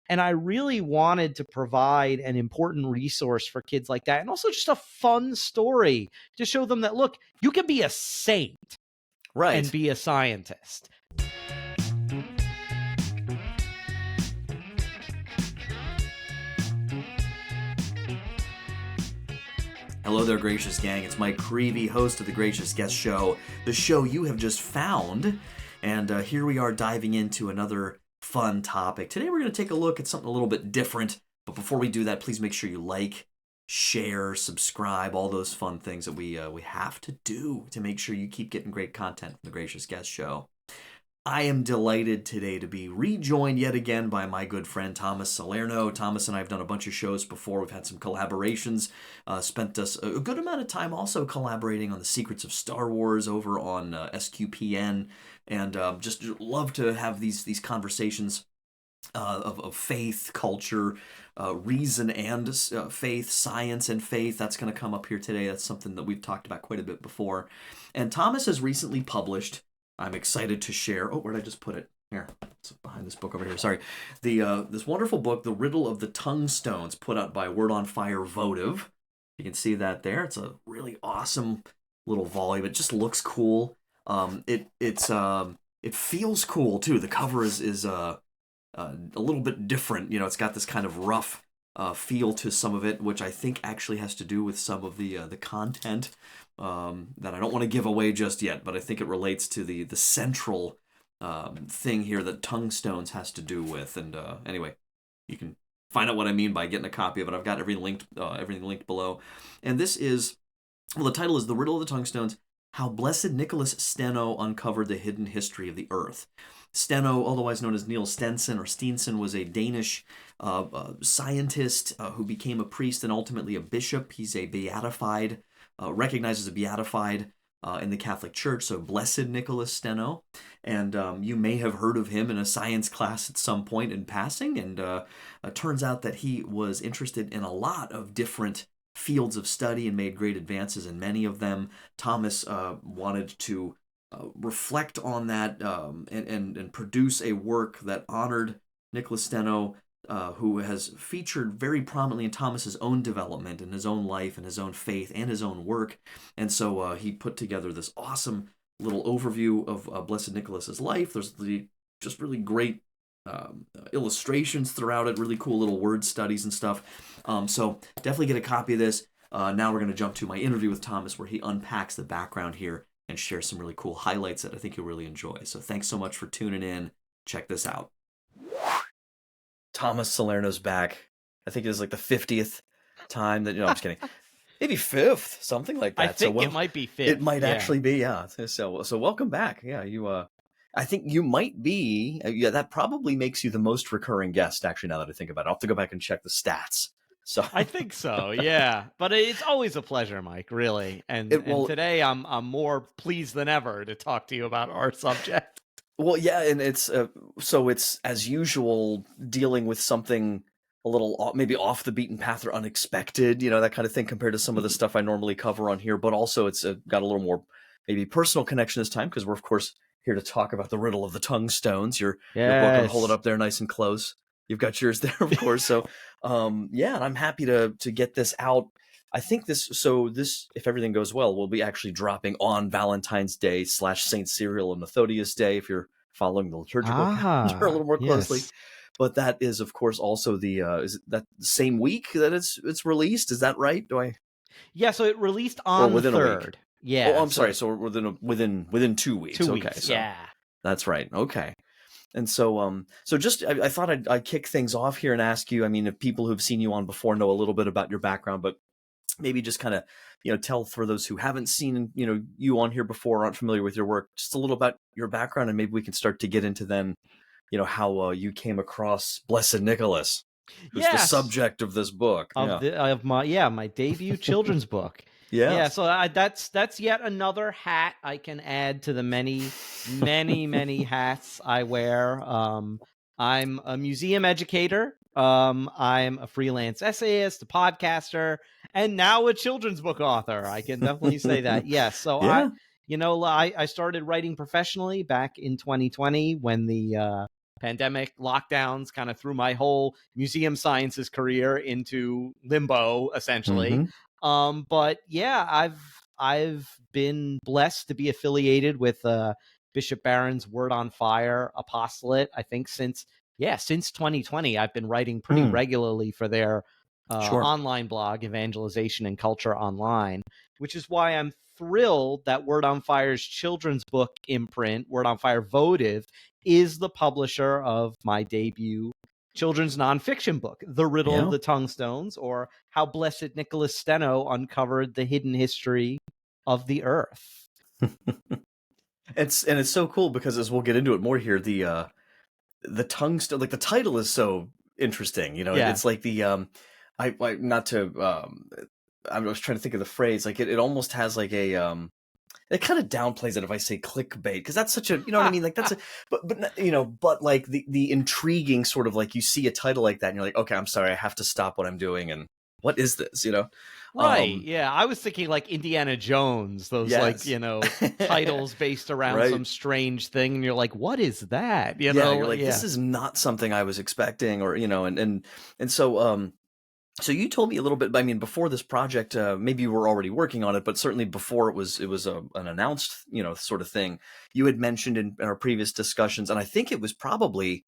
And I really wanted to provide an important resource for kids like that. And also just a fun story to show them that, look, you can be a saint and be a scientist. Hello there, Gracious Gang. It's Mike Creavey, host of the Gracious Guest Show, the show you have just found. And here we are diving into another fun topic. Today we're going to take a look at something a little bit different. But before we do that, please make sure you like, share, subscribe, all those fun things that we have to do to make sure you keep getting great content from the Gracious Guest Show. I am delighted today to be rejoined yet again by my good friend Thomas Salerno. Thomas and I have done a bunch of shows before. We've had some collaborations, spent us a good amount of time also collaborating on the Secrets of Star Wars over on SQPN, and just love to have these conversations of faith, culture, reason and faith, science and faith. That's going to come up here today. That's something that we've talked about quite a bit before. And Thomas has recently published, I'm excited to share. Oh, where did I just put it? Here, it's behind this book over here. Sorry. This wonderful book, The Riddle of the Tungstones, put out by Word on Fire Votive. You can see that there. It's a really awesome little volume. It just looks cool. It feels cool too. The cover is a little bit different. You know, it's got this kind of rough feel to some of it, which I think actually has to do with some of the content that I don't want to give away just yet, but I think it relates to the central thing here that Tungstones has to do with. And anyway, you can find out what I mean by getting a copy of it. I've got everything linked below. And this is, well, the title is The Riddle of the Tungstones, How Blessed Nicolas Steno Uncovered the Hidden History of the Earth. Steno, otherwise known as Niels Stensen or Steensen, was a Danish scientist who became a priest and ultimately a bishop. He's a beatified, recognized as a beatified in the Catholic Church, so Blessed Nicolas Steno. And you may have heard of him in a science class at some point in passing. And it turns out that he was interested in a lot of different fields of study and made great advances in many of them. Thomas wanted to reflect on that and produce a work that honored Nicolas Steno, who has featured very prominently in Thomas's own development and his own life and his own faith and his own work. And so he put together this awesome little overview of Blessed Nicholas's life. There's just really great illustrations throughout it, really cool little word studies and stuff. So definitely get a copy of this. Now we're going to jump to my interview with Thomas, where he unpacks the background here and share some really cool highlights that I think you'll really enjoy. So thanks so much for tuning in. Check this out. Thomas Salerno's back. I think it is like the 50th time that, I'm just kidding. Maybe 5th, something like that. I think it might be 5th. It might actually be, yeah. So welcome back. Yeah, I think you might be, that probably makes you the most recurring guest, actually, now that I think about it. I'll have to go back and check the stats. So I think so, yeah. But it's always a pleasure, Mike, really. And today I'm more pleased than ever to talk to you about our subject. Well, yeah, and it's so it's, as usual, dealing with something a little maybe off the beaten path or unexpected, that kind of thing, compared to some of the stuff I normally cover on here. But also it's got a little more maybe personal connection this time, because we're, of course, here to talk about the Riddle of the Tungstones. Your book, I'll hold it up there nice and close. You've got yours there, of course. So, yeah, and I'm happy to get this out. I think this, if everything goes well, will be actually dropping on Valentine's Day / Saint Cyril and Methodius Day, if you're following the liturgical calendar a little more closely. Yes. But that is, of course, also is that the same week that it's released? Is that right? Yeah, so it released on the 3rd. Yeah. Oh, I'm sorry. So within 2 weeks. 2 weeks. Okay, so yeah. That's right. Okay. And so, just I thought I'd kick things off here and ask you. I mean, if people who've seen you on before know a little bit about your background, but maybe just kind of tell, for those who haven't seen you on here before, aren't familiar with your work, just a little about your background, and maybe we can start to get into then how you came across Blessed Nicholas, who's the subject of this book, of my debut children's book. Yeah, so that's yet another hat I can add to the many, many, many hats I wear. I'm a museum educator. I'm a freelance essayist, a podcaster, and now a children's book author. I can definitely say that. Yes. So I started writing professionally back in 2020 when the pandemic lockdowns kind of threw my whole museum sciences career into limbo, essentially. But yeah, I've been blessed to be affiliated with Bishop Barron's Word on Fire apostolate. I think since 2020, I've been writing pretty regularly for their online blog, Evangelization and Culture Online, which is why I'm thrilled that Word on Fire's children's book imprint, Word on Fire Votive, is the publisher of my debut children's nonfiction book, The Riddle of the Tungstones, or How Blessed Nicolas Steno Uncovered the Hidden History of the Earth. It's so cool because, as we'll get into it more here, the tungstone, like the title is so interesting. You know, it's like the I was trying to think of the phrase. Like it almost has like a it kind of downplays it if I say clickbait, because that's such a, you know what I mean? Like that's a, but you know, but like the intriguing sort of, like, you see a title like that and you're like, okay, I'm sorry, I have to stop what I'm doing and what is this, you know? Right. Yeah. I was thinking like Indiana Jones, those like, you know, titles based around some strange thing. And you're like, what is that? You know, you're like, this is not something I was expecting, or, you know, and so, so you told me a little bit, I mean, before this project, maybe you were already working on it, but certainly before it was an announced, you know, sort of thing, you had mentioned in our previous discussions, and I think it was probably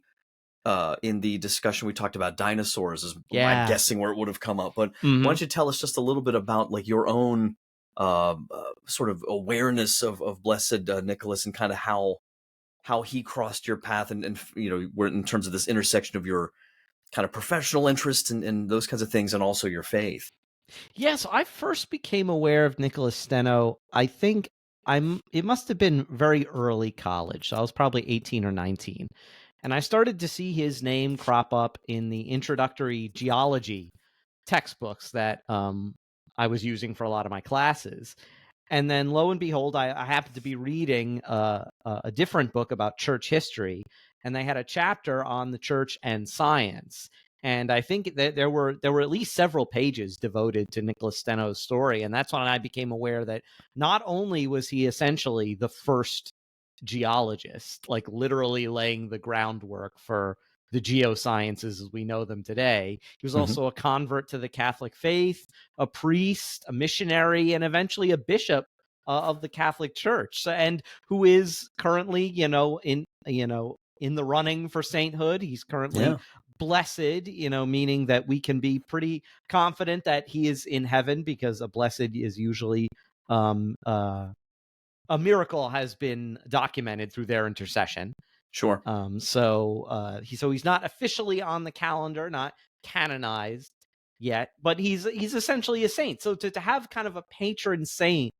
in the discussion we talked about dinosaurs, is I'm guessing where it would have come up. But why don't you tell us just a little bit about like your own sort of awareness of Blessed Nicholas, and kind of how he crossed your path, and you know, where in terms of this intersection of your kind of professional interests and those kinds of things, and also your faith. Yes, I first became aware of Nicolas Steno, I think it must have been very early college. So I was probably 18 or 19. And I started to see his name crop up in the introductory geology textbooks that I was using for a lot of my classes. And then lo and behold, I happened to be reading a different book about church history, and they had a chapter on the church and science. And I think that there were at least several pages devoted to Nicolas Steno's story. And that's when I became aware that not only was he essentially the first geologist, like literally laying the groundwork for the geosciences as we know them today, he was also a convert to the Catholic faith, a priest, a missionary, and eventually a bishop of the Catholic Church, and who is currently, in the running for sainthood. He's currently blessed, meaning that we can be pretty confident that he is in heaven, because a blessed is usually a miracle has been documented through their intercession. Sure. So he's not officially on the calendar, not canonized yet, but he's essentially a saint. So to have kind of a patron saint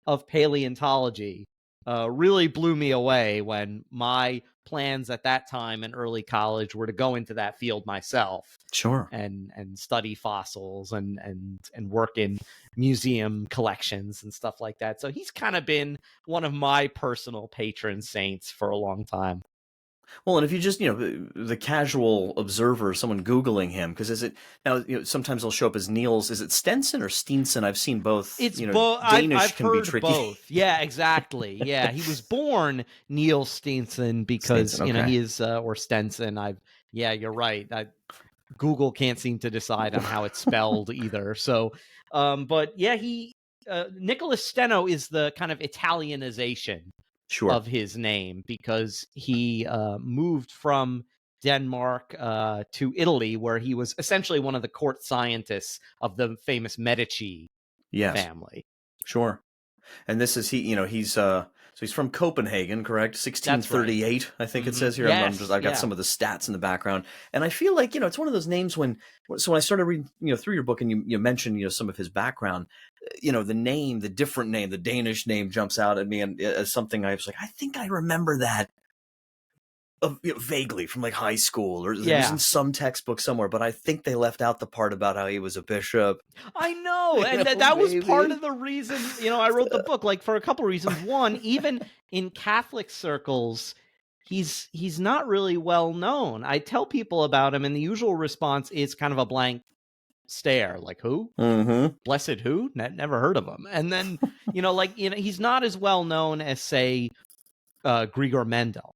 of paleontology really blew me away, when my plans at that time in early college were to go into that field myself. Sure. And study fossils and work in museum collections and stuff like that. So he's kind of been one of my personal patron saints for a long time. Well, and if you just, the casual observer, someone Googling him, because is it now, sometimes they'll show up as Niels. Is it Stensen or Steensen? I've seen both. It's both. Danish I've can heard be tricky. Both. Yeah, exactly. Yeah, he was born Niels Stensen because Stensen, okay. he is or Stensen. Yeah, you're right. Google can't seem to decide on how it's spelled either. So, but yeah, Nicolas Steno is the kind of Italianization of his name, because he moved from Denmark to Italy, where he was essentially one of the court scientists of the famous Medici family. Sure. And this is so he's from Copenhagen, correct? 1638, right. I think it says here. Yes, I've got some of the stats in the background, and I feel like it's one of those names when I started reading through your book, and you mentioned some of his background, the name, the different name, the Danish name jumps out at me, and as something I was like, I think I remember that. Vaguely from like high school, or it was in some textbook somewhere, but I think they left out the part about how he was a bishop. I know, and that was part of the reason I wrote the book, like for a couple of reasons. One, even in Catholic circles, he's not really well known. I tell people about him, and the usual response is kind of a blank stare, like, who? Blessed who? Never heard of him. And then he's not as well known as, say, Grigor Mendel.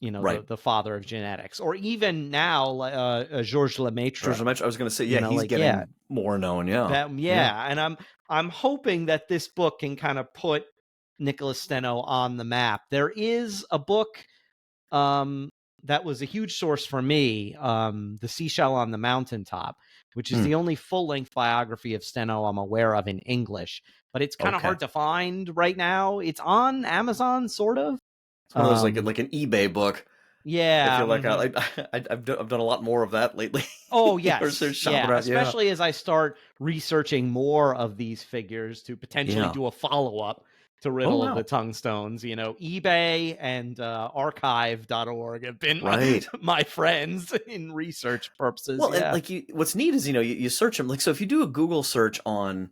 the father of genetics, or even now, Georges Lemaitre. Georges Lemaitre, I was going to say, he's getting more known, and I'm hoping that this book can kind of put Nicolas Steno on the map. There is a book that was a huge source for me, The Seashell on the Mountaintop, which is the only full-length biography of Steno I'm aware of in English, but it's kind of hard to find right now. It's on Amazon, sort of. It's one of those like an eBay book. Yeah, I feel like I've done a lot more of that lately. Oh yes, especially as I start researching more of these figures to potentially do a follow-up to Riddle of the Tungstones. eBay and archive.org have been my friends in research purposes. Well, and what's neat is you search them. Like, so if you do a Google search on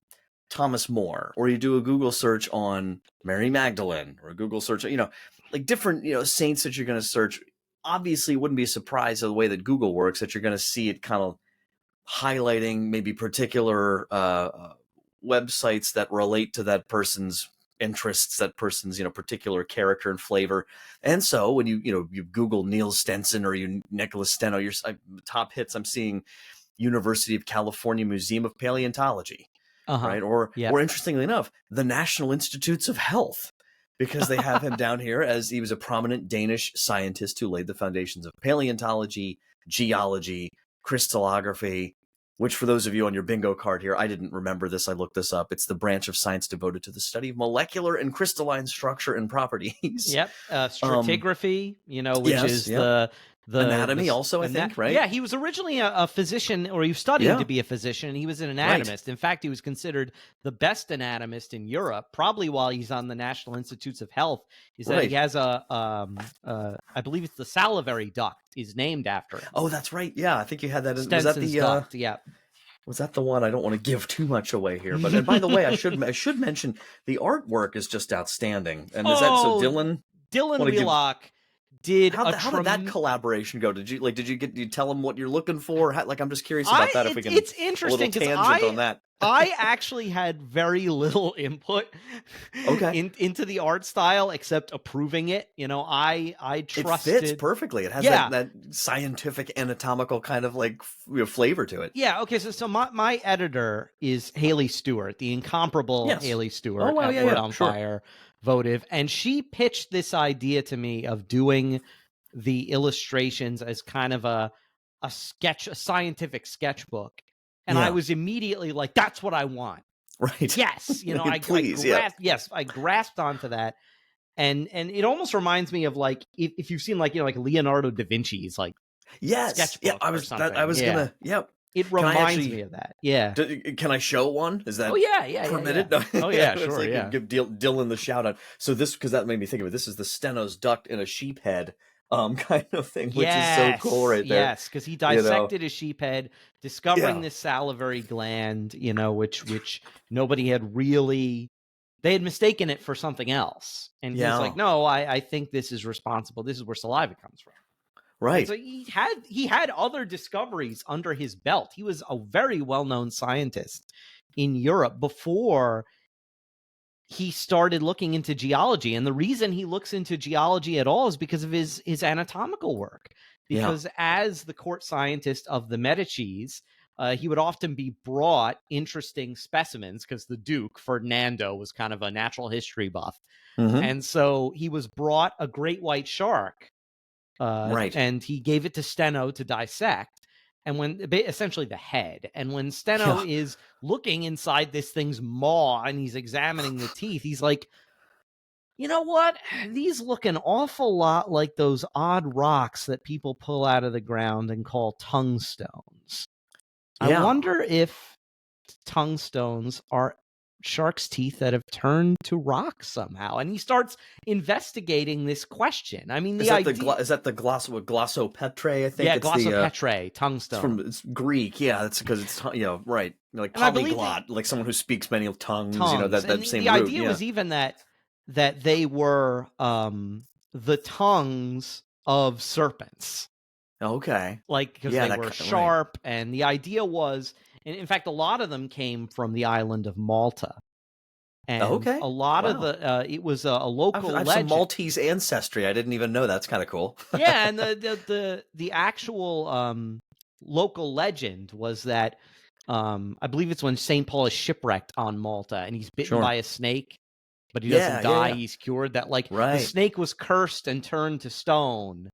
Thomas More, or you do a Google search on Mary Magdalene, or a Google search, like different saints that you're going to search, obviously it wouldn't be a surprise of the way that Google works that you're going to see it kind of highlighting maybe particular websites that relate to that person's interests, that person's particular character and flavor. And so when you Google Niels Stensen or Nicolas Steno, your top hits, I'm seeing University of California Museum of Paleontology, right? Or interestingly enough, the National Institutes of Health, because they have him down here as he was a prominent Danish scientist who laid the foundations of paleontology, geology, crystallography, which for those of you on your bingo card here, I didn't remember this. I looked this up. It's the branch of science devoted to the study of molecular and crystalline structure and properties. Yep. Stratigraphy, which is the anatomy also, I think, right? Yeah, he was originally a physician, or he was studying to be a physician, and he was an anatomist. In fact, he was considered the best anatomist in Europe, probably while he's on the National Institutes of Health, is that he has I believe it's the salivary duct is named after him. Oh, that's right. Yeah, I think you had that. Was that the duct? Yeah. Was that the one? I don't want to give too much away here, but and by the way, I should mention the artwork is just outstanding. And is that so? Dylan Wheelock did how did that collaboration go? Did you tell him what you're looking for? I'm just curious about that. If we can, it's interesting because on that. I actually had very little input into the art style except approving it. I trusted. It fits perfectly. It has that scientific anatomical kind of flavor to it. Yeah. Okay. So my editor is Haley Stewart, the incomparable Haley Stewart at Word on Fire Votive, and she pitched this idea to me of doing the illustrations as kind of a scientific sketchbook. And I was immediately like, that's what I want. Right. Yes. I grasped onto that. And it almost reminds me of if you've seen like Leonardo da Vinci's sketchbook. Yeah, I was gonna. Yep. It reminds me of that. Yeah. Can I show one? Is that permitted? Yeah. Oh yeah, sure. Yeah. Give Dylan the shout out. So because that made me think of it. This is the Steno's duct in a sheep head. Kind of thing, which is so cool right there. Yes, because he dissected a sheep head, discovering this salivary gland, which nobody had really, they had mistaken it for something else. And he's like, no, I think this is responsible. This is where saliva comes from. Right. And so he had other discoveries under his belt. He was a very well-known scientist in Europe before he started looking into geology. And the reason he looks into geology at all is because of his anatomical work. Because as the court scientist of the Medicis, he would often be brought interesting specimens because the Duke, Ferdinando, was kind of a natural history buff. Mm-hmm. And so he was brought a great white shark, and he gave it to Steno to dissect. And essentially the head, and when Steno is looking inside this thing's maw and he's examining the teeth, he's like, you know what? These look an awful lot like those odd rocks that people pull out of the ground and call tungstones. I wonder if tungstones are sharks' teeth that have turned to rocks somehow. And he starts investigating this question. I mean, is that the glossopetrae? I think. Yeah, glossopetrae, tungstone. It's Greek. Yeah, that's because it's right, like polyglot, like someone who speaks many tongues. That same. The root, idea was even that they were the tongues of serpents. Okay. Because they were sharp, and the idea was. In fact, a lot of them came from the island of Malta. And Okay. a lot of Wow. the it was a local I have legend. some Maltese ancestry. I didn't even know. That's kind of cool. Yeah, and the actual local legend was that I believe it's when St. Paul is shipwrecked on Malta and he's bitten by a snake, but he doesn't die. He's cured. That the snake was cursed and turned to stone.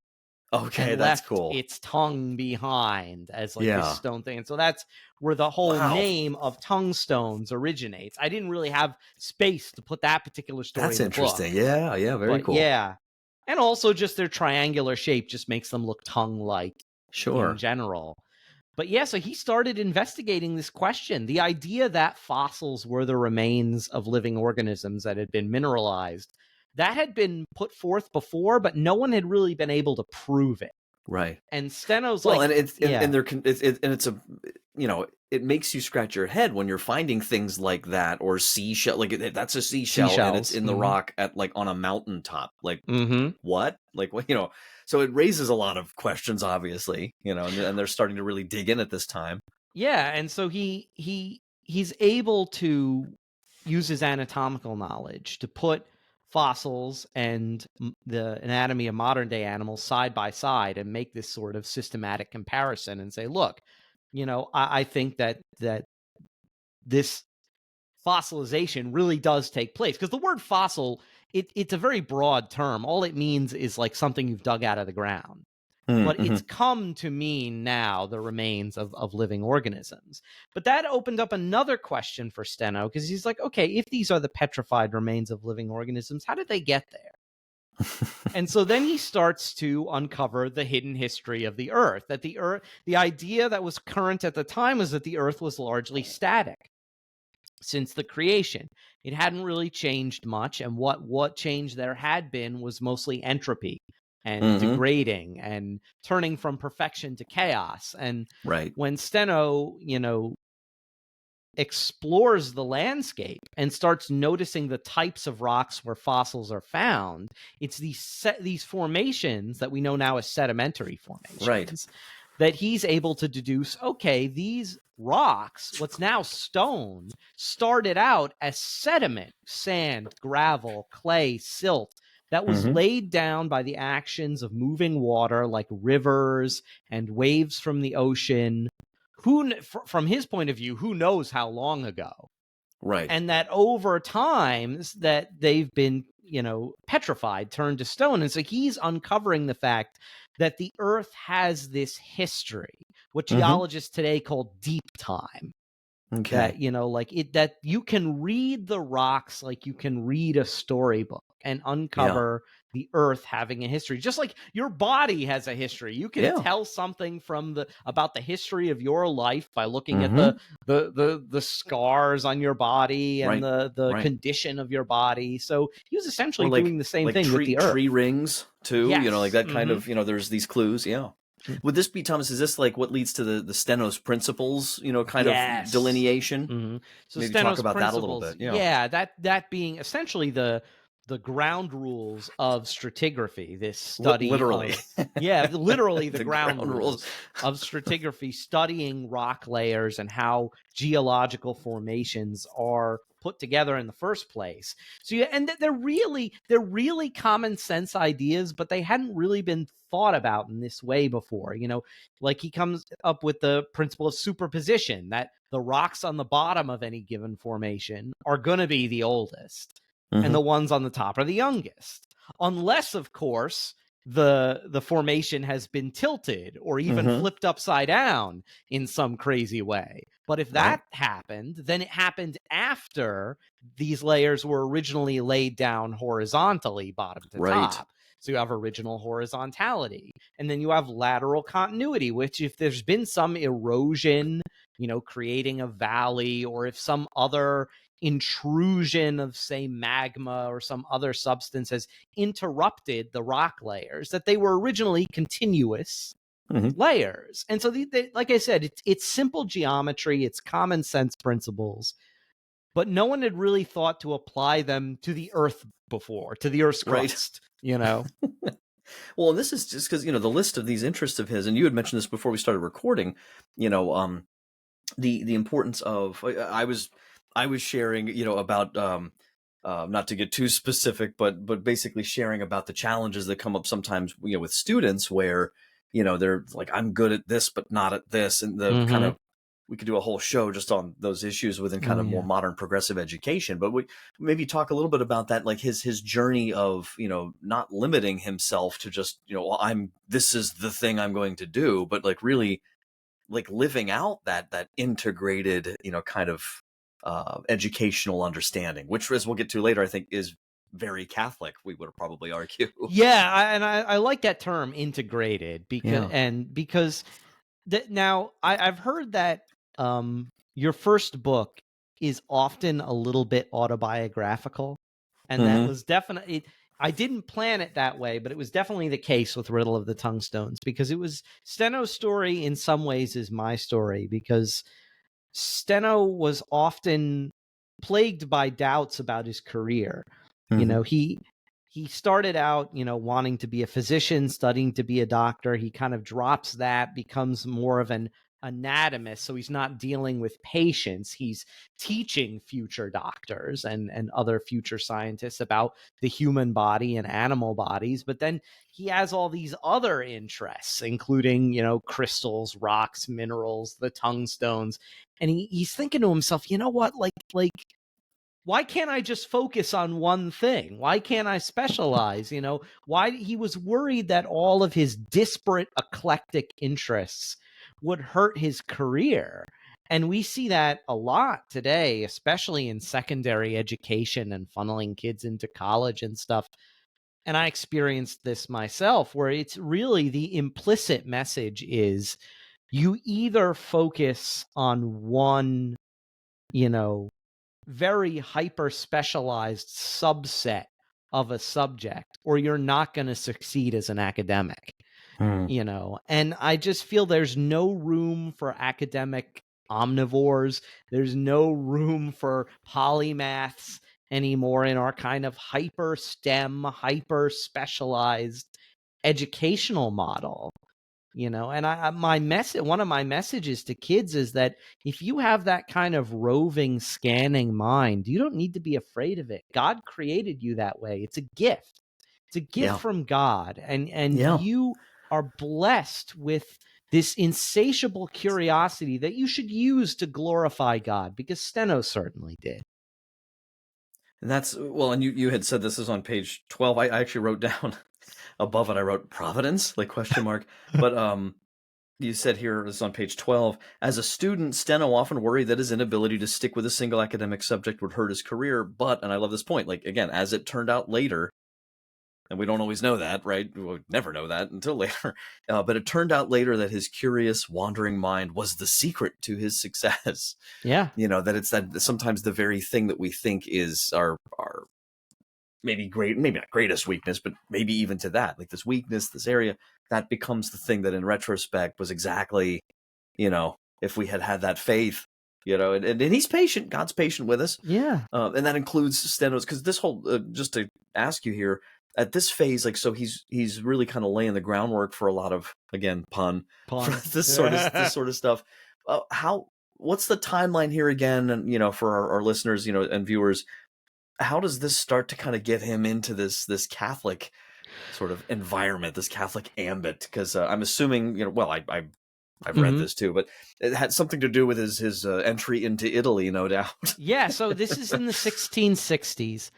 Okay, and that's left cool. its tongue behind as this stone thing. And so that's where the whole name of tongue stones originates. I didn't really have space to put that particular story in the interesting. book. Yeah, very cool. Yeah. And also just their triangular shape just makes them look tongue-like in general. But yeah, so he started investigating this question. The idea that fossils were the remains of living organisms that had been mineralized, that had been put forth before, but no one had really been able to prove it. Right. And Steno's and it's a, it makes you scratch your head when you're finding things like that, or seashell, like that's a seashell and it's in the rock at on a mountaintop. What? So it raises a lot of questions, obviously, and they're starting to really dig in at this time. Yeah, and so he's able to use his anatomical knowledge to put fossils and the anatomy of modern day animals side by side and make this sort of systematic comparison and say, look, I think that this fossilization really does take place, because the word fossil, it's a very broad term. All it means is something you've dug out of the ground. But it's come to mean now the remains of living organisms. But that opened up another question for Steno, because he's like, okay, if these are the petrified remains of living organisms, how did they get there? And so then he starts to uncover the hidden history of the Earth, that the idea that was current at the time was that the Earth was largely static since the creation. It hadn't really changed much, and what change there had been was mostly entropy and degrading and turning from perfection to chaos. And when Steno, explores the landscape and starts noticing the types of rocks where fossils are found, it's these formations that we know now as sedimentary formations, that he's able to deduce, okay, these rocks, what's now stone, started out as sediment, sand, gravel, clay, silt, that was laid down by the actions of moving water like rivers and waves from the ocean. From his point of view, who knows how long ago? Right. And that over time that they've been, petrified, turned to stone. And so he's uncovering the fact that the Earth has this history, what geologists today call deep time. Okay. That, that you can read the rocks like you can read a storybook and uncover the Earth having a history, just like your body has a history. You can tell something about the history of your life by looking at the scars on your body and the condition of your body. So he was essentially doing the same thing with the Earth. Tree rings too, that kind of, there's these clues. Yeah. Would this be, Thomas, is this what leads to the Steno's principles, kind of delineation? So maybe Steno's talk about that a little bit. That being essentially the ground rules of stratigraphy, this study literally literally the ground rules of stratigraphy, studying rock layers and how geological formations are put together in the first place. So and they're really common sense ideas, but they hadn't really been thought about in this way before. He comes up with the principle of superposition, that the rocks on the bottom of any given formation are going to be the oldest, and the ones on the top are the youngest, unless, of course, the formation has been tilted or even flipped upside down in some crazy way. But if that happened, then it happened after these layers were originally laid down horizontally, bottom to top. So you have original horizontality, and then you have lateral continuity, which if there's been some erosion, creating a valley, or if some other intrusion of, say, magma or some other substance has interrupted the rock layers, that they were originally continuous layers. And so, like I said, it's simple geometry, it's common sense principles, but no one had really thought to apply them to the Earth before, to the Earth's crust, Well, this is just because, the list of these interests of his, and you had mentioned this before we started recording, the importance of, I was sharing, about not to get too specific, but basically sharing about the challenges that come up sometimes, with students where, they're like, I'm good at this, but not at this. And the kind of, we could do a whole show just on those issues within kind of more modern progressive education. But we maybe talk a little bit about that, like his journey of, not limiting himself to just, well, this is the thing I'm going to do, but like really like living out that integrated, kind of educational understanding, which, as we'll get to later, I think is very Catholic, we would probably argue. Yeah, I like that term, integrated, because now I've heard that your first book is often a little bit autobiographical, and that was definitely, I didn't plan it that way, but it was definitely the case with Riddle of the Tungstones, because it was Steno's story in some ways is my story, because Steno was often plagued by doubts about his career. He started out, wanting to be a physician, studying to be a doctor. He kind of drops that, becomes more of an anatomist. So he's not dealing with patients. He's teaching future doctors and other future scientists about the human body and animal bodies. But then he has all these other interests, including, crystals, rocks, minerals, the tungstones. And he's thinking to himself, you know what, like, why can't I just focus on one thing? Why can't I specialize? Why he was worried that all of his disparate, eclectic interests would hurt his career. And we see that a lot today, especially in secondary education and funneling kids into college and stuff. And I experienced this myself, where it's really the implicit message is you either focus on one, very hyper specialized subset of a subject, or you're not going to succeed as an academic. And I just feel there's no room for academic omnivores. There's no room for polymaths anymore in our kind of hyper STEM, hyper specialized educational model. And one of my messages to kids is that if you have that kind of roving, scanning mind, you don't need to be afraid of it. God created you that way. It's a gift. It's a gift from God. And you are blessed with this insatiable curiosity that you should use to glorify God, because Steno certainly did. And that's, well, and you had said this is on page 12. I actually wrote down above it, I wrote Providence, like question mark. But you said here, this is on page 12, as a student, Steno often worried that his inability to stick with a single academic subject would hurt his career. But, and I love this point, like, again, as it turned out later, and we don't always know that, right? We'll never know that until later. But it turned out later that his curious, wandering mind was the secret to his success. Yeah. That it's that sometimes the very thing that we think is our maybe not greatest weakness, but maybe even to that, like this weakness, this area, that becomes the thing that in retrospect was exactly, if we had that faith, and he's patient, God's patient with us. Yeah. And that includes Steno's, because this whole, just to ask you here, at this phase, like, so he's really kind of laying the groundwork for a lot of, again, pun. For this sort of stuff. What's the timeline here again? And, for our listeners, and viewers, how does this start to kind of get him into this Catholic sort of environment, this Catholic ambit? Because I'm assuming, well, I've read this too, but it had something to do with his entry into Italy, no doubt. Yeah, so this is in the 1660s.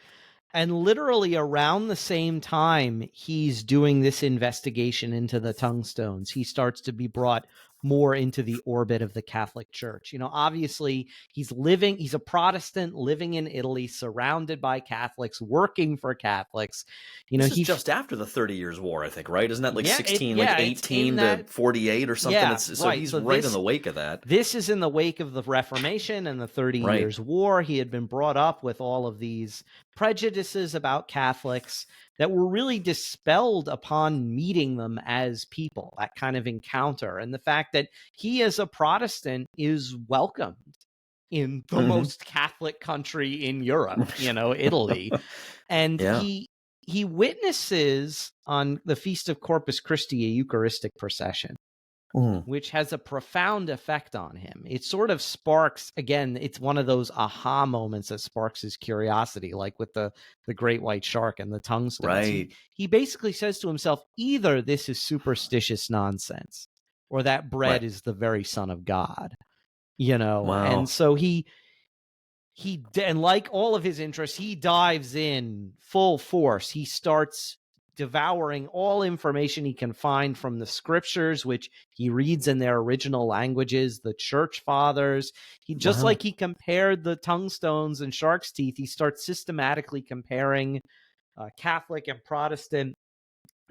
And literally around the same time he's doing this investigation into the tungstones, he starts to be brought more into the orbit of the Catholic Church. Obviously he's a Protestant living in Italy, surrounded by Catholics, working for Catholics. This is just after the 30 Years' War, I think, right? Isn't that like 18 to 48 or something? Yeah, so he's right in the wake of that. This is in the wake of the Reformation and the 30 Years' War. He had been brought up with all of these prejudices about Catholics that were really dispelled upon meeting them as people, that kind of encounter. And the fact that he, as a Protestant, is welcomed in the most Catholic country in Europe, Italy. And he witnesses on the Feast of Corpus Christi a Eucharistic procession. which has a profound effect on him. It sort of sparks, again, it's one of those aha moments that sparks his curiosity, like with the great white shark and the tungstones. Right. He basically says to himself, either this is superstitious nonsense or that bread is the very Son of God, Wow. And so and like all of his interests, he dives in full force. He starts devouring all information he can find from the scriptures, which he reads in their original languages, the church fathers. He just like he compared the tungstones and shark's teeth, he starts systematically comparing Catholic and Protestant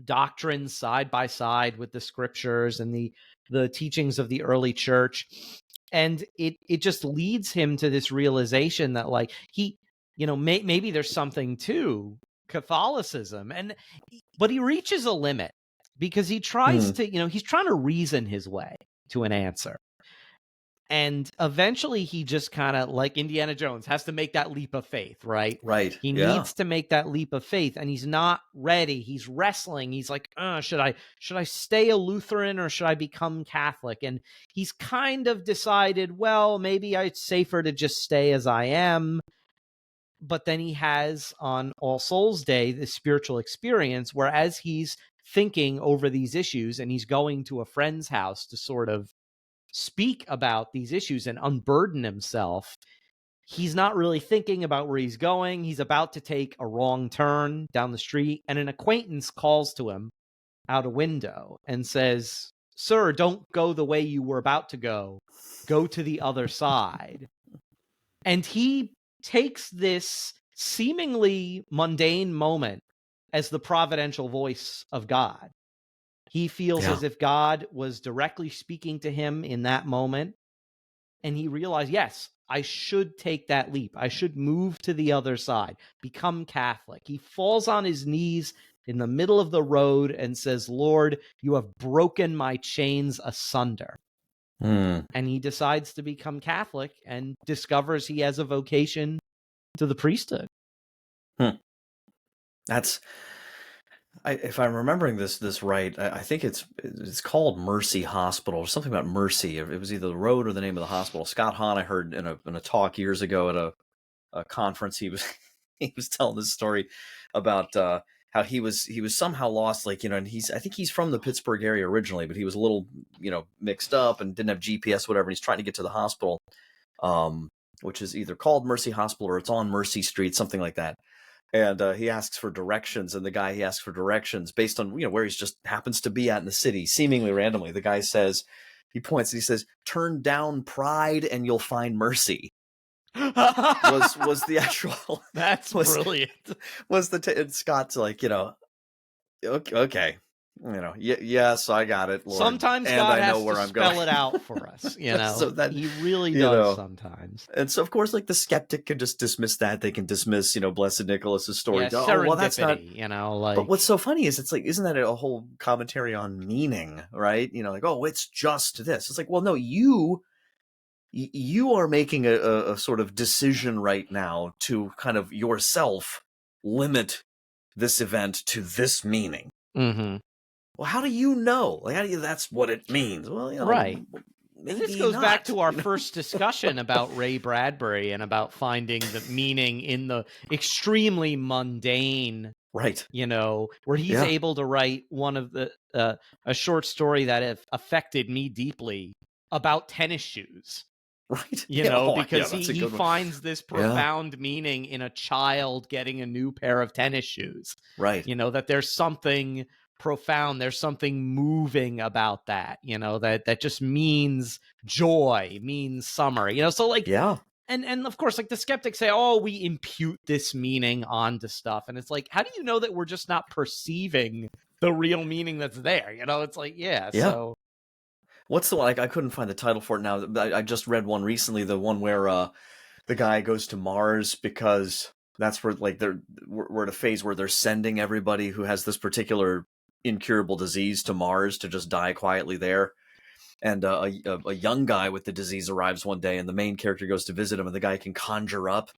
doctrines side by side with the scriptures and the teachings of the early church. And it just leads him to this realization that like maybe there's something to Catholicism, but he reaches a limit because he tries to, he's trying to reason his way to an answer. And eventually he just kind of, like Indiana Jones, has to make that leap of faith, right? Right. He needs to make that leap of faith, and he's not ready. He's wrestling. He's like, should I stay a Lutheran or should I become Catholic? And he's kind of decided, well, maybe it's safer to just stay as I am. But then he has on All Souls Day this spiritual experience where, as he's thinking over these issues and he's going to a friend's house to sort of speak about these issues and unburden himself, he's not really thinking about where he's going. He's about to take a wrong turn down the street, and an acquaintance calls to him out a window and says, "Sir, don't go the way you were about to go. Go to the other side." And he takes this seemingly mundane moment as the providential voice of God. He feels as if God was directly speaking to him in that moment. And he realized, yes, I should take that leap. I should move to the other side, become Catholic. He falls on his knees in the middle of the road and says, "Lord, you have broken my chains asunder." And he decides to become Catholic and discovers he has a vocation to the priesthood. That's... if I'm remembering this right, I think it's called Mercy Hospital or something about mercy. It was either the road or the name of the hospital. Scott Hahn, I heard in a talk years ago at a conference, he was telling this story about how he was somehow lost, like, and I think he's from the Pittsburgh area originally, but he was a little mixed up and didn't have GPS, whatever. And he's trying to get to the hospital, which is either called Mercy Hospital or it's on Mercy Street, something like that. And he asks for directions, and the guy he asks for directions based on where he's just happens to be at in the city, seemingly randomly. The guy says, he points and he says, "Turn down pride and you'll find mercy." was the actual... That's brilliant. And Scott's like, okay. Yes, I got it, Lord. Sometimes and God I know has where to I'm spell going. it out for us, So that, he really does sometimes. And so, of course, like the skeptic can just dismiss that. They can dismiss, Blessed Nicholas's story. Yeah, oh, well, that's not... But what's so funny is it's like, isn't that a whole commentary on meaning, right? Like, oh, it's just this. It's like, well, no, you are making a sort of decision right now to kind of yourself limit this event to this meaning. Well, how do you know? Like, how do you... that's what it means? Well, right. Maybe this goes not, back to our first discussion about Ray Bradbury and about finding the meaning in the extremely mundane, right? Where he's able to write one of the a short story that affected me deeply about tennis shoes. Right. Because he finds this profound meaning in a child getting a new pair of tennis shoes. Right. That there's something profound, there's something moving about that, that just means joy, means summer, so like, and of course, like the skeptics say, oh, we impute this meaning onto stuff, and it's like, how do you know that we're just not perceiving the real meaning that's there? It's like, so what's the one? I couldn't find the title for it now. I just read one recently, the one where the guy goes to Mars because that's where, like, we're at a phase where they're sending everybody who has this particular incurable disease to Mars to just die quietly there. And a young guy with the disease arrives one day, and the main character goes to visit him, and the guy can conjure up,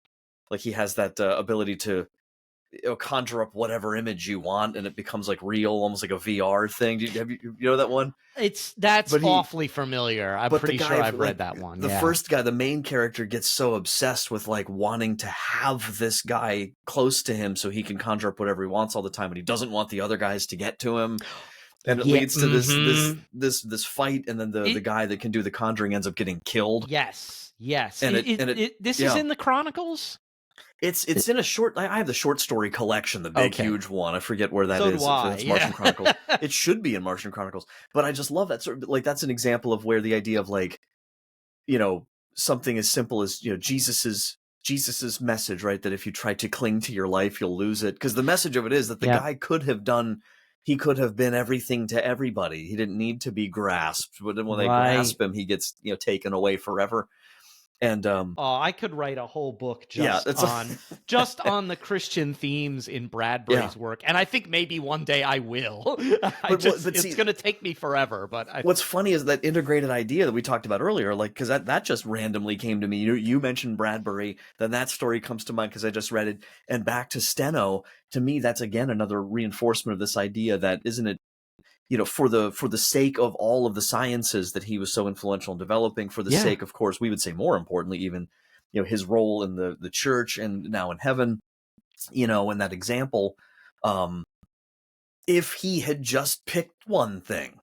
like, he has that ability to conjure up whatever image you want, and it becomes like real, almost like a VR thing. You know that one? That's awfully familiar. I'm pretty sure I've read that one. The first guy, the main character, gets so obsessed with like wanting to have this guy close to him so he can conjure up whatever he wants all the time, and he doesn't want the other guys to get to him. And it leads to this fight, and then the guy that can do the conjuring ends up getting killed. Yes. And this is in the Chronicles? It's in a short. I have the short story collection, the big huge one. I forget where that is. It's Martian Chronicles. It should be in Martian Chronicles, but I just love that sort of like that's an example of where the idea of like, something as simple as Jesus's message, right? That if you try to cling to your life, you'll lose it. Because the message of it is that the guy could have done. He could have been everything to everybody. He didn't need to be grasped. But then when they grasp him, he gets taken away forever. And I could write a whole book just on the Christian themes in Bradbury's work, and I think maybe one day I will. It's going to take me forever. But what's funny is that integrated idea that we talked about earlier, like because that just randomly came to me. You mentioned Bradbury, then that story comes to mind because I just read it, and back to Steno. To me, that's again another reinforcement of this idea that isn't it. For the sake of all of the sciences that he was so influential in developing, for the sake, of course, we would say more importantly, even, his role in the church and now in heaven, in that example, if he had just picked one thing,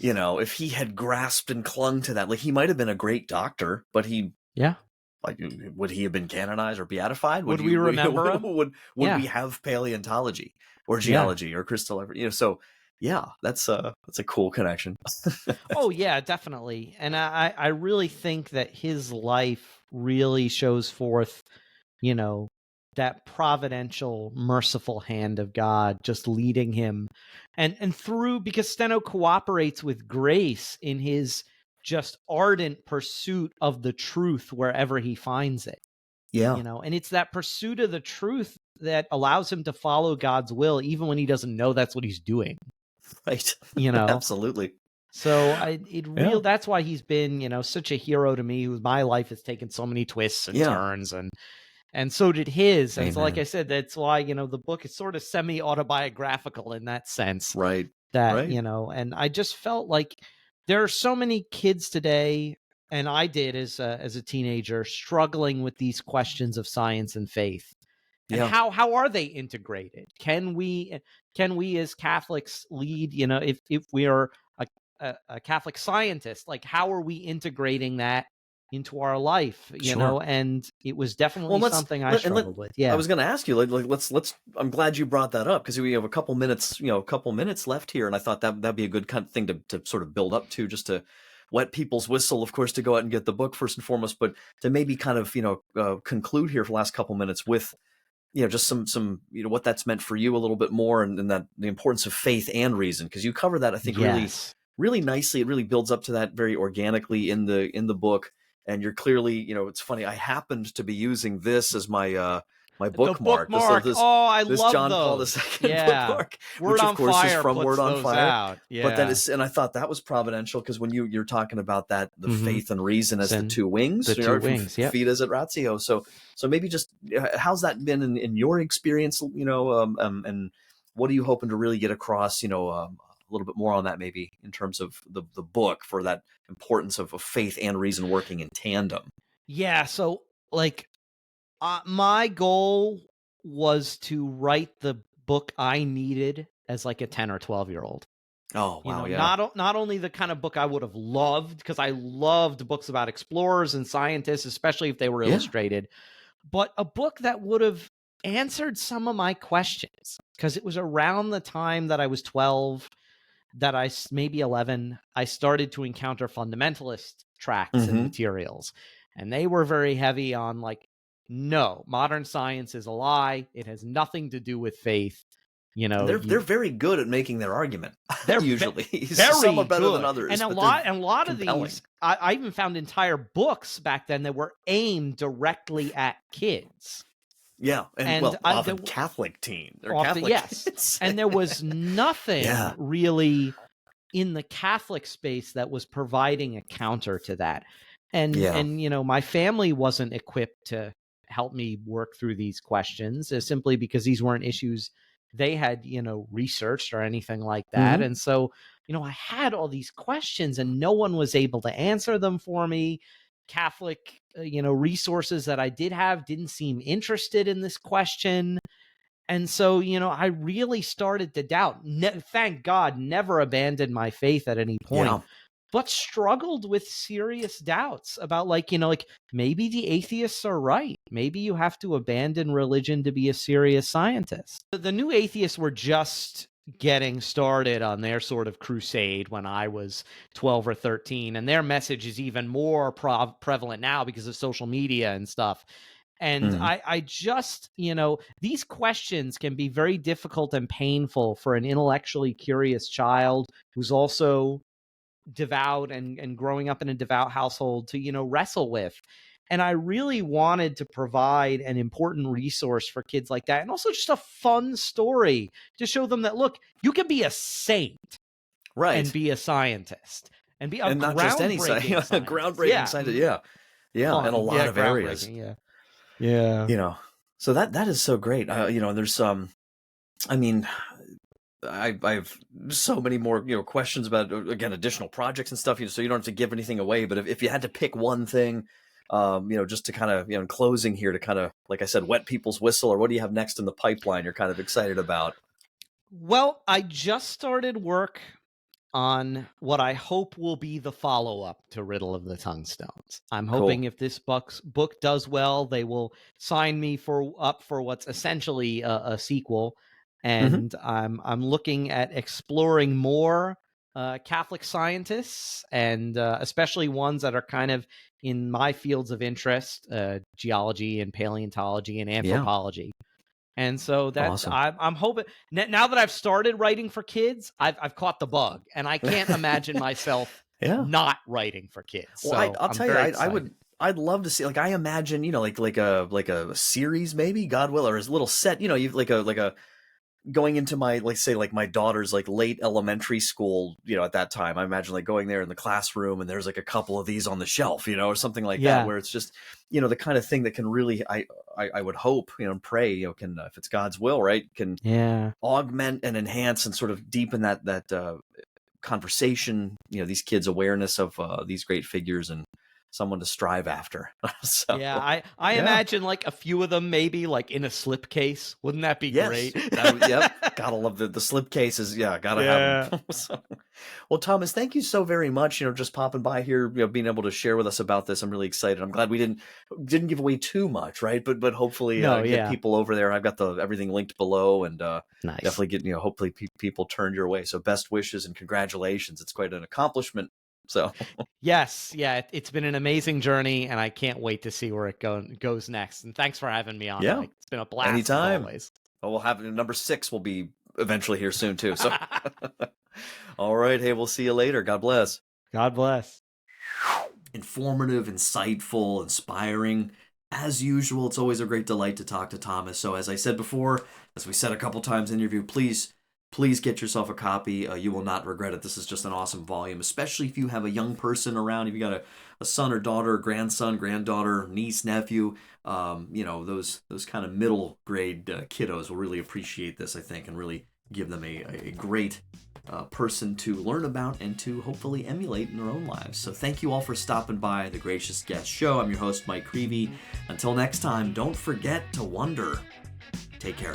if he had grasped and clung to that, like he might have been a great doctor, but like, would he have been canonized or beatified? Would we remember him? Would we have paleontology or geology or crystallography? So. Yeah, that's a cool connection. Oh yeah, definitely. And I really think that his life really shows forth, that providential, merciful hand of God just leading him and through, because Steno cooperates with grace in his just ardent pursuit of the truth wherever he finds it. Yeah. And it's that pursuit of the truth that allows him to follow God's will, even when he doesn't know that's what he's doing. Right. Absolutely. So that's why he's been, such a hero to me. My life has taken so many twists and turns, and so did his. And so, like I said, that's why, the book is sort of semi-autobiographical in that sense. Right. That, and I just felt like there are so many kids today, and I did as a teenager, struggling with these questions of science and faith. And how are they integrated? Can we as Catholics lead, if we are a Catholic scientist, like how are we integrating that into our life, and it was definitely something I struggled with. Yeah. I was going to ask you, like, let's, I'm glad you brought that up because we have a couple minutes left here. And I thought that'd be a good kind of thing to sort of build up to, just to wet people's whistle, of course, to go out and get the book first and foremost, but to maybe kind of, conclude here for the last couple minutes with, just some, what that's meant for you a little bit more, and that the importance of faith and reason, because you cover that, I think, really nicely. It really builds up to that very organically in the book. And you're clearly, it's funny. I happened to be using this as my my bookmark. I love John those. Paul II bookmark, which of course is from Word on Fire. Yeah. But then and I thought that was providential because when you're talking about that, the faith and reason as the two wings, Fides et Ratio. So maybe just how's that been in your experience? And what are you hoping to really get across? A little bit more on that, maybe in terms of the book, for that importance of faith and reason working in tandem. Yeah. So my goal was to write the book I needed as like a 10 or 12-year-old. Oh, wow. Not only the kind of book I would have loved, because I loved books about explorers and scientists, especially if they were illustrated, but a book that would have answered some of my questions, because it was around the time that I was 12, maybe 11, I started to encounter fundamentalist tracts and materials. And they were very heavy on no, modern science is a lie. It has nothing to do with faith. They're very good at making their argument. They're usually some are better than others. And a lot of these, I even found entire books back then that were aimed directly at kids. Yeah, and often Catholic teen. Yes, and there was nothing really in the Catholic space that was providing a counter to that. And my family wasn't equipped to help me work through these questions, simply because these weren't issues they had, researched or anything like that. And so, I had all these questions and no one was able to answer them for me. Catholic, resources that I did have didn't seem interested in this question. And so, I really started to doubt. Thank God, never abandoned my faith at any point, but struggled with serious doubts about like maybe the atheists are right. Maybe you have to abandon religion to be a serious scientist. The new atheists were just getting started on their sort of crusade when I was 12 or 13. And their message is even more prevalent now because of social media and stuff. And I just, these questions can be very difficult and painful for an intellectually curious child who's also devout and growing up in a devout household to, wrestle with. And I really wanted to provide an important resource for kids like that. And also just a fun story to show them that, look, you can be a saint and be a scientist and be a and not just any scientist. A groundbreaking scientist. Yeah. In a lot of areas. Yeah. So that is so great. There's I've so many more questions about, again, additional projects and stuff. So you don't have to give anything away. But if you had to pick one thing, just to kind of in closing here to kind of, like I said, wet people's whistle, or what do you have next in the pipeline you're kind of excited about? Well, I just started work on what I hope will be the follow-up to Riddle of the Tungstones. I'm hoping if this book does well, they will sign me up for what's essentially a sequel. And I'm looking at exploring more Catholic scientists, and especially ones that are kind of in my fields of interest, geology and paleontology and anthropology. And so that's awesome. I'm hoping now that I've started writing for kids, I've caught the bug, and I can't imagine myself not writing for kids. Well, so I'll tell you, I'd love to see, like, I imagine, like a series, maybe, God will, or a little set, you've like a going into my, like, say, like my daughter's like late elementary school, at that time, I imagine like going there in the classroom and there's like a couple of these on the shelf, or something like that, where it's just, the kind of thing that can really, I would hope, and pray, can, if it's God's will, right, can augment and enhance and sort of deepen that conversation, these kids' awareness of these great figures and someone to strive after. So, I imagine like a few of them maybe like in a slipcase. Wouldn't that be great? Gotta love the slipcases. Gotta have them. So, well, Thomas, thank you so very much. Just popping by here, being able to share with us about this. I'm really excited. I'm glad we didn't give away too much, right? But hopefully get people over there. I've got everything linked below, and nice. Definitely get hopefully people turned your way. So best wishes and congratulations. It's quite an accomplishment. So yes, it's been an amazing journey, and I can't wait to see where it goes next. And thanks for having me on. Mike. It's been a blast. Anytime. Always. Well, we'll have number 6 will be eventually here soon too. So all right, hey, we'll see you later. God bless. God bless. Informative, insightful, inspiring. As usual, it's always a great delight to talk to Thomas. So as I said before, as we said a couple times in the interview, please get yourself a copy. You will not regret it. This is just an awesome volume, especially if you have a young person around. If you got a son or daughter, grandson, granddaughter, niece, nephew, those kind of middle grade kiddos will really appreciate this, I think, and really give them a great person to learn about and to hopefully emulate in their own lives. So thank you all for stopping by the Gracious Guest Show. I'm your host, Mike Creavey. Until next time, don't forget to wonder. Take care.